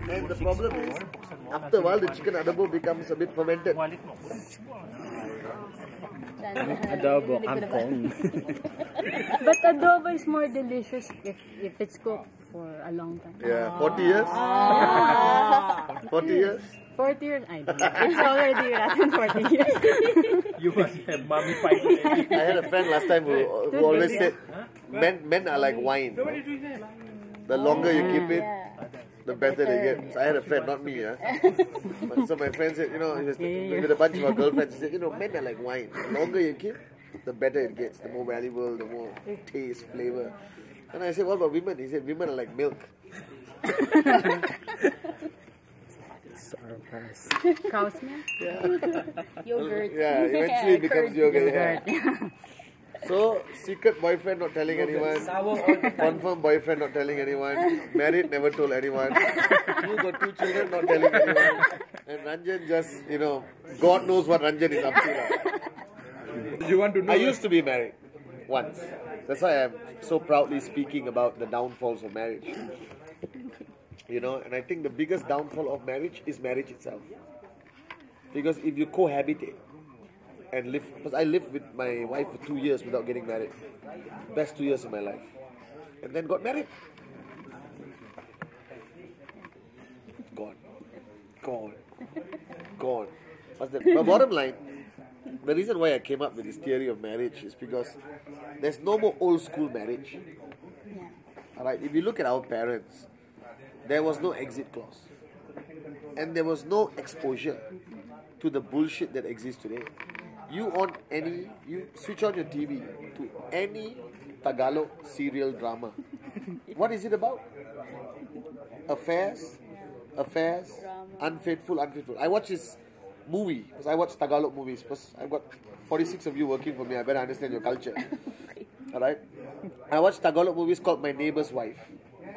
And the problem is, after a while, the chicken adobo becomes a bit fermented. Adobo, angkong. But adobo is more delicious if it's cooked for a long time. Yeah, 40 years. 40 years. 40 years? I don't know. It's already rotten 40 years. You must have mummified it. I had a friend last time who always said, men are like wine. The longer you keep it, the better they get. So I had a friend, not me. So my friend said, he was with a bunch of our girlfriends, he said, men are like wine. The longer you keep, the better it gets. The more valuable, the more taste, flavor. And I said, what about women? He said, women are like milk. Cow's milk? Yogurt. Yeah, eventually it becomes yogurt. Yogurt. Yeah. So, secret boyfriend not telling anyone, confirmed boyfriend not telling anyone, married never told anyone, you got 2 children not telling anyone, and Ranjan just, God knows what Ranjan is up to. You want to know? I used to be married once. That's why I'm so proudly speaking about the downfalls of marriage. And I think the biggest downfall of marriage is marriage itself. Because if you cohabitate and live, because I lived with my wife for 2 years without getting married. Best 2 years of my life. And then got married. Gone. What's that? But bottom line, the reason why I came up with this theory of marriage is because there's no more old school marriage. Alright, if you look at our parents, there was no exit clause. And there was no exposure to the bullshit that exists today. You switch on your TV to any Tagalog serial drama. What is it about? Affairs, unfaithful. I watch this movie, because I watch Tagalog movies, because I've got 46 of you working for me, I better understand your culture. Alright? I watch Tagalog movies called My Neighbor's Wife.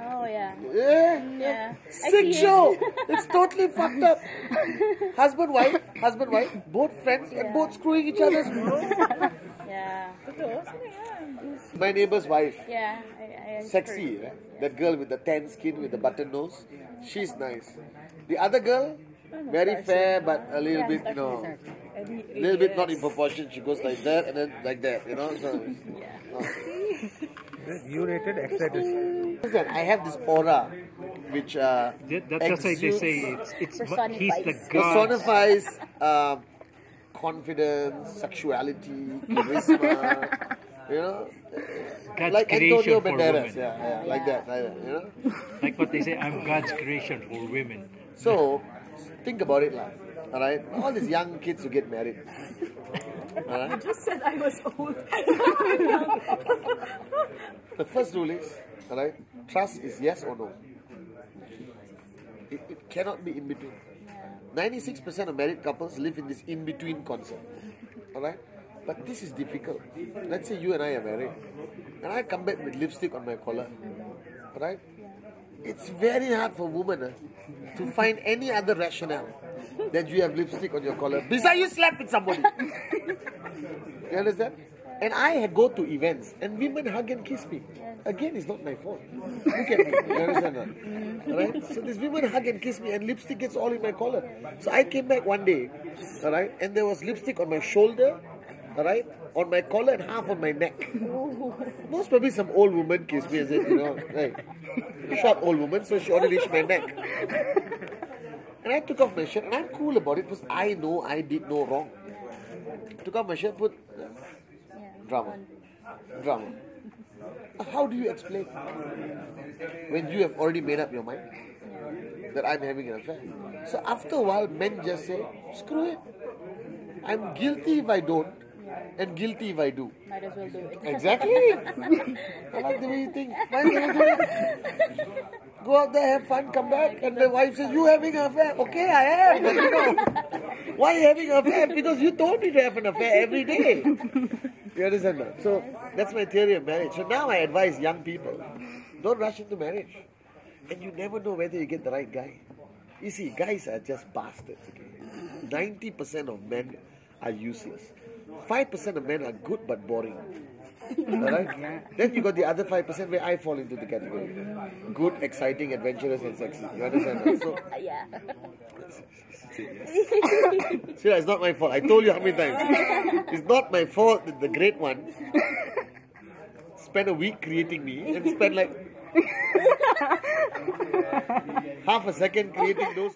Oh, yeah. Yeah. Sick show. It's totally fucked up. Husband, wife, both friends and both screwing each other's. Yeah. My Neighbor's Wife. Yeah. I Sexy, right? That girl with the tan skin with the button nose. She's nice. The other girl, very fair but a little bit, little bit not in proportion. She goes like that and then like that, So, You rated X-rated. Listen, I have this aura which That's why they say it's he's the god. personifies confidence, sexuality, charisma, God's like creation Antonio for Banderas, women. like that, Like what they say, I'm God's creation for women. So, think about it, alright? All these young kids who get married. I just said I was old. The first rule is, alright, trust is yes or no. It cannot be in between. 96% of married couples live in this in-between concept. Alright? But this is difficult. Let's say you and I are married, and I come back with lipstick on my collar. Alright? It's very hard for a woman to find any other rationale that you have lipstick on your collar besides you slept with somebody. You understand? And I go to events and women hug and kiss me. Again, it's not my fault. Look at me. You understand that? Alright? So these women hug and kiss me and lipstick gets all in my collar. So I came back one day, alright, and there was lipstick on my shoulder, alright, on my collar and half on my neck. Most probably some old woman kissed me and said, like, short old woman, so she only reached my neck. And I took off my shirt, and I'm cool about it because I know I did no wrong. Took off my shirt, put drama. How do you explain when you have already made up your mind that I'm having an affair? So after a while, men just say, screw it. I'm guilty if I don't, and guilty if I do. Might as well do it. Exactly. I like the way you think. Might as well do it. Go out there, have fun, come back, and the wife says, you having an affair? Okay, I am. But why are you having an affair? Because you told me to have an affair every day. You understand that? So that's my theory of marriage. So now I advise young people, don't rush into marriage. And you never know whether you get the right guy. You see, guys are just bastards. Okay? 90% of men are useless. 5% of men are good but boring. Alright? Then you got the other 5% where I fall into the category. Good, exciting, adventurous, and sexy. You understand? Right? So, Yeah. see, it's not my fault. I told you how many times. It's not my fault that the great one spent a week creating me and spent like half a second creating those.